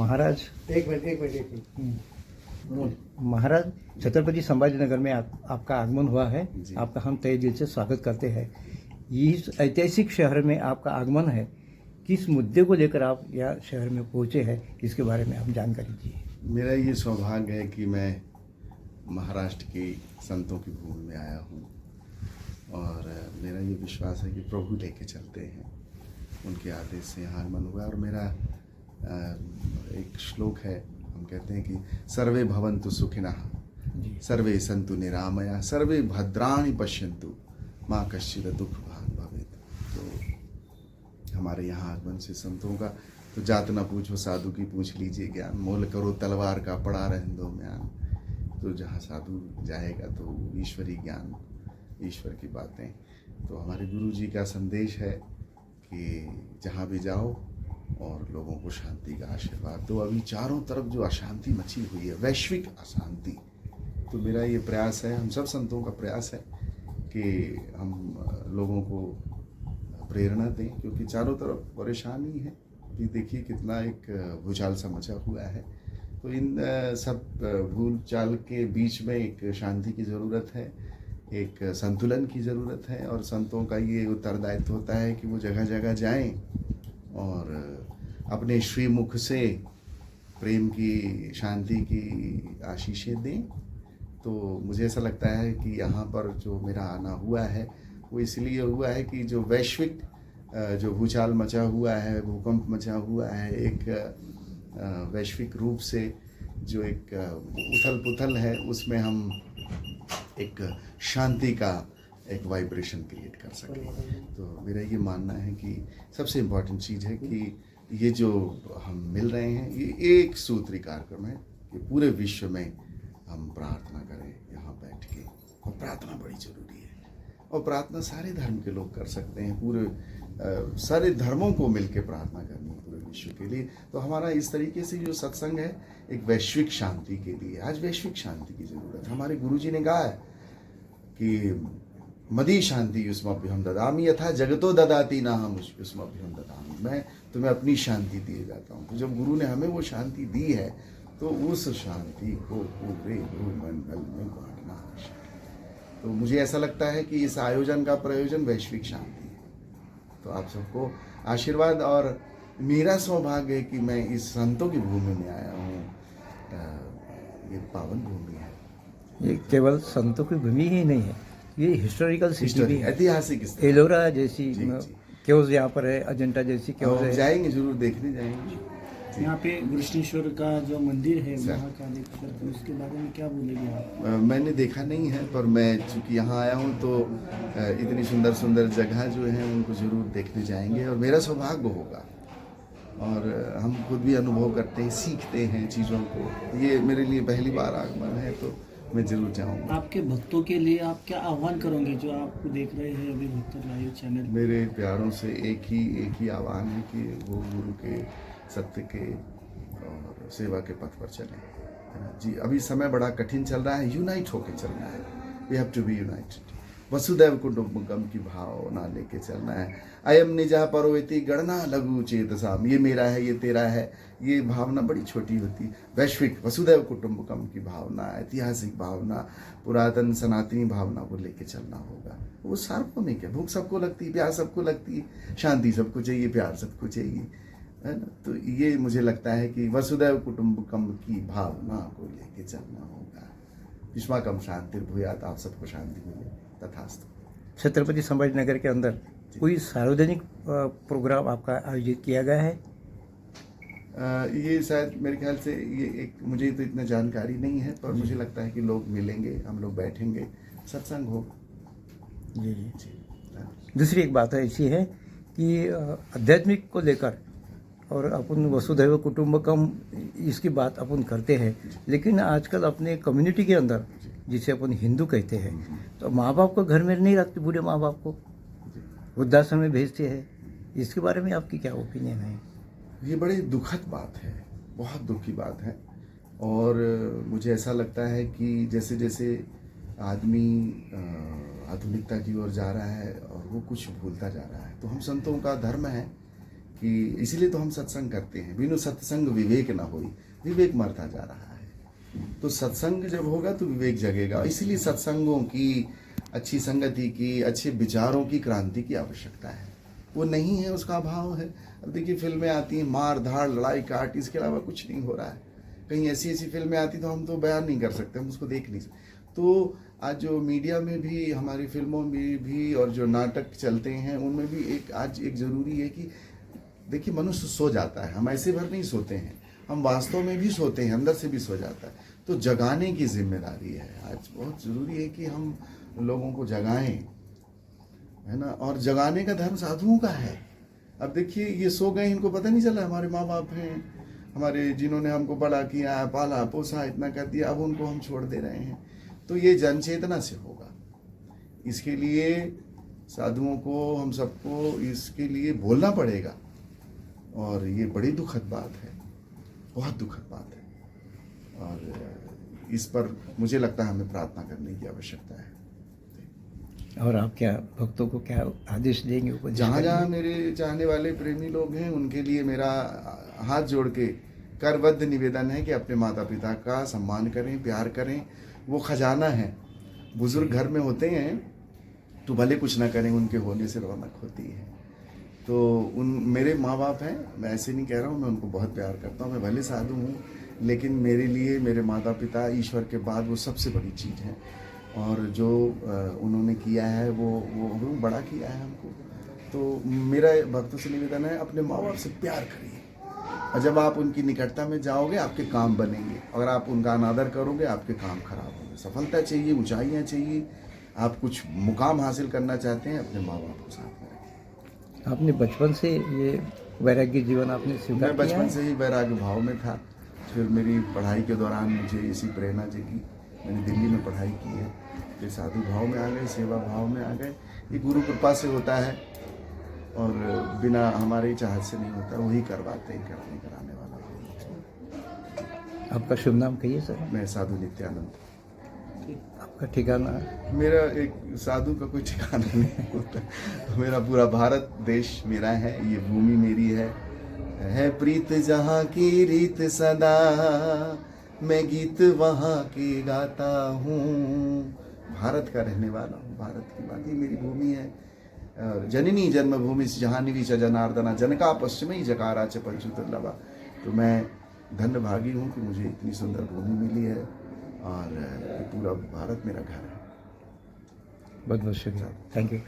महाराज एक मिनट। महाराज छत्रपति संभाजीनगर में आपका आगमन हुआ है। आपका हम तहे दिल से स्वागत करते हैं। इस ऐतिहासिक शहर में आपका आगमन है, किस मुद्दे को लेकर आप यह शहर में पहुंचे हैं, इसके बारे में आप जानकारी दीजिए। मेरा ये सौभाग्य है कि मैं महाराष्ट्र के संतों की भूमि में आया हूँ और मेरा ये विश्वास है कि प्रभु लेके चलते हैं, उनके आदेश से यहाँ आगमन हुआ। और मेरा एक श्लोक है, हम कहते हैं कि सर्वे भवन्तु सुखिनः सर्वे सन्तु निरामया सर्वे भद्राणि पश्यन्तु माँ कश्चित् दुःख भाग् भवेत्। तो हमारे यहाँ आगमन से संतों का तो जात न पूछो साधु की पूछ लीजिए ज्ञान, मोल करो तलवार का पड़ा रहने दो म्यान। तो जहाँ साधु जाएगा तो ईश्वरी ज्ञान, ईश्वर की बातें। तो हमारे गुरु जी का संदेश है कि जहाँ भी जाओ और लोगों को शांति का आशीर्वाद दो। अभी चारों तरफ जो अशांति मची हुई है, वैश्विक अशांति, तो मेरा ये प्रयास है, हम सब संतों का प्रयास है कि हम लोगों को प्रेरणा दें, क्योंकि चारों तरफ परेशानी है। अभी देखिए कितना एक भूचाल सा मचा हुआ है। तो इन सब भूल चाल के बीच में एक शांति की ज़रूरत है, एक संतुलन की ज़रूरत है। और संतों का ये उत्तरदायित्व होता है कि वो जगह जगह जाएं और अपने श्रीमुख से प्रेम की, शांति की आशीषें दें। तो मुझे ऐसा लगता है कि यहाँ पर जो मेरा आना हुआ है वो इसलिए हुआ है कि जो वैश्विक जो भूचाल मचा हुआ है, भूकंप मचा हुआ है, एक वैश्विक रूप से जो एक उथल पुथल है, उसमें हम एक शांति का एक वाइब्रेशन क्रिएट कर सकें। तो मेरा ये मानना है कि सबसे इम्पॉर्टेंट चीज़ है कि ये जो हम मिल रहे हैं ये एक सूत्री कार्यक्रम है कि पूरे विश्व में हम प्रार्थना करें यहाँ बैठ के। और प्रार्थना बड़ी ज़रूरी है, और प्रार्थना सारे धर्म के लोग कर सकते हैं, पूरे सारे धर्मों को मिलके प्रार्थना करनी है पूरे विश्व के लिए। तो हमारा इस तरीके से जो सत्संग है एक वैश्विक शांति के लिए। आज वैश्विक शांति की ज़रूरत है। हमारे गुरुजी ने कहा है कि मदी शांति युष्मभ्यहम ददामि यथा जगतो ददाति ना हम युष्मभ्यहम ददामि। मैं तुम्हें अपनी शांति दिए जाता हूँ। तो जब गुरु ने हमें वो शांति दी है तो उस शांति को पूरे भूमंडल में बांटना आवश्यक है। तो मुझे ऐसा लगता है कि इस आयोजन का प्रयोजन वैश्विक शांति है। तो आप सबको आशीर्वाद। और मेरा सौभाग्य है कि मैं इस संतों की भूमि में आया हूँ। ये पावन भूमि है। ये केवल संतों की भूमि ही नहीं है, ये हिस्टोरिकल सिटी भी है, ऐतिहासिक। एलोरा जैसी केव्स यहाँ पर है, अजंता जैसी केव्स है। जाएंगे, जरूर देखने जाएंगे। यहाँ पे कृष्णेश्वर का जो मंदिर है महाकालेश्वर, तो उसके बारे में क्या बोलेंगे आप? मैंने देखा नहीं है, पर मैं चूँकि यहाँ आया हूँ तो इतनी सुंदर सुंदर जगह जो हैं उनको ज़रूर देखने जाएंगे और मेरा सौभाग्य होगा। और हम खुद भी अनुभव करते हैं, सीखते हैं चीज़ों को। ये मेरे लिए पहली बार आगमन है, तो मैं जरूर जाऊँगा। आपके भक्तों के लिए आप क्या आह्वान करोगे जो आपको देख रहे हैं अभी भक्त लाइव चैनल? मेरे प्यारों से एक ही आह्वान है कि वो गुरु के, सत्य के और सेवा के पथ पर चलें, है ना जी। अभी समय बड़ा कठिन चल रहा है, यूनाइट होके चलना है। We have to be united. वसुदैव कुटुंबकम की भावना लेके चलना है। अयम निजा परोयति गणना लघु चेतसाम, ये मेरा है, ये तेरा है, ये भावना बड़ी छोटी होती। वैश्विक वसुदैव कुटुंबकम की भावना, ऐतिहासिक भावना, पुरातन सनातनी भावना को लेके चलना होगा। वो सार्वभौमिक है। भूख सबको लगती है, प्यास सबको लगती है, शांति सबको चाहिए, प्यार सबको चाहिए, है ना। तो ये मुझे लगता है कि वसुदैव कुटुंबकम की भावना को लेके चलना होगा। युष्माकम शांति भूयात, आप सबको शांति मिले, तथास्तु। छत्रपति संभाजीनगर के अंदर कोई सार्वजनिक प्रोग्राम आपका आयोजित किया गया है? ये शायद मेरे ख्याल से ये एक, मुझे तो इतना जानकारी नहीं है, पर मुझे लगता है कि लोग मिलेंगे, हम लोग बैठेंगे, सत्संग होगा। जी जी। दूसरी एक बात ऐसी है कि आध्यात्मिक को लेकर और अपन वसुधैव कुटुंबकम इसकी बात अपन करते हैं, लेकिन आजकल अपने कम्युनिटी के अंदर जिसे अपन हिंदू कहते हैं, तो माँ बाप को घर में नहीं रखते, बूढ़े माँ बाप को वृद्धाश्रम में भेजते हैं। इसके बारे में आपकी क्या ओपिनियन है? ये बड़ी दुखद बात है, बहुत दुख की बात है। और मुझे ऐसा लगता है कि जैसे जैसे आदमी आधुनिकता की ओर जा रहा है और वो कुछ भूलता जा रहा है। तो हम संतों का धर्म है कि इसीलिए तो हम सत्संग करते हैं। बिनु सत्संग विवेक ना होई, विवेक मरता जा रहा है। तो सत्संग जब होगा तो विवेक जगेगा। इसीलिए सत्संगों की, अच्छी संगति की, अच्छे विचारों की क्रांति की आवश्यकता है। वो नहीं है, उसका अभाव है। अब देखिए फिल्में आती हैं, मार धाड़ लड़ाई काट, इसके अलावा कुछ नहीं हो रहा है। कहीं ऐसी ऐसी फिल्में आती तो हम तो बयान नहीं कर सकते, हम उसको देख नहीं सकते। तो आज जो मीडिया में भी, हमारी फिल्मों में भी, और जो नाटक चलते हैं उनमें भी आज एक ज़रूरी है कि देखिए मनुष्य सो जाता है, हम ऐसे भर नहीं सोते हैं, हम वास्तव में भी सोते हैं, अंदर से भी सो जाता है। तो जगाने की जिम्मेदारी है। आज बहुत ज़रूरी है कि हम लोगों को जगाएं, है ना। और जगाने का धर्म साधुओं का है। अब देखिए ये सो गए, इनको पता नहीं चला हमारे माँ बाप हैं, हमारे जिन्होंने हमको बड़ा किया, पाला पोसा, इतना कर दिया, अब उनको हम छोड़ दे रहे हैं। तो ये जन चेतना से होगा। इसके लिए साधुओं को, हम सबको इसके लिए बोलना पड़ेगा। और ये बड़ी दुखद बात है, बहुत दुखद बात है। और इस पर मुझे लगता है हमें प्रार्थना करने की आवश्यकता है। और आप क्या भक्तों को क्या आदेश देंगे? उपदेश जहाँ करेंगे? जहाँ मेरे चाहने वाले प्रेमी लोग हैं, उनके लिए मेरा हाथ जोड़ के करबद्ध निवेदन है कि अपने माता पिता का सम्मान करें, प्यार करें। वो खजाना है। बुजुर्ग घर में होते हैं तो भले कुछ ना करें, उनके होने से रौनक होती है। तो मेरे माँ बाप हैं, मैं ऐसे नहीं कह रहा हूँ, मैं उनको बहुत प्यार करता हूँ। मैं भले साधु हूँ, लेकिन मेरे लिए मेरे माता पिता ईश्वर के बाद वो सबसे बड़ी चीज़ है। और जो उन्होंने किया है वो बड़ा किया है हमको। तो मेरा भक्तों से निवेदन है, अपने माँ बाप से प्यार करिए। और जब आप उनकी निकटता में जाओगे, आपके काम बनेंगे। अगर आप उनका अनादर करोगे, आपके काम खराब होंगे। सफलता चाहिए, ऊंचाइयाँ चाहिए, आप कुछ मुकाम हासिल करना चाहते हैं, अपने माँ बाप को साथ में रखें। आपने बचपन से ये वैराग्य जीवन आपने स्वीकार मैं किया बचपन है? से ही वैराग्य भाव में था। फिर मेरी पढ़ाई के दौरान मुझे इसी प्रेरणा जगी। मैंने दिल्ली में पढ़ाई की है, फिर साधु भाव में आ गए, सेवा भाव में आ गए। ये गुरु कृपा से होता है और बिना हमारी चाहत से नहीं होता, वही करवाते हैं, कराने वाला है। आपका शुभ नाम कहिए सर। मैं साधु नित्यानंद। आपका ठिकाना? मेरा एक साधु का कोई ठिकाना नहीं होता। मेरा पूरा भारत देश मेरा है, ये भूमि मेरी है प्रीत जहाँ की रीत सदा, मैं गीत वहाँ की गाता हूँ। भारत का रहने वाला हूँ, भारत की बात, ये मेरी भूमि है। और जननी जन्मभूमि जहानिवी च जनार्दना, जनका पश्चिमी जकारा च पंचु दुर्लभा। तो मैं धन्य भागी हूँ कि मुझे इतनी सुंदर भूमि मिली है और ये पूरा भारत मेरा घर है। बहुत बहुत शुक्रिया। Thank you.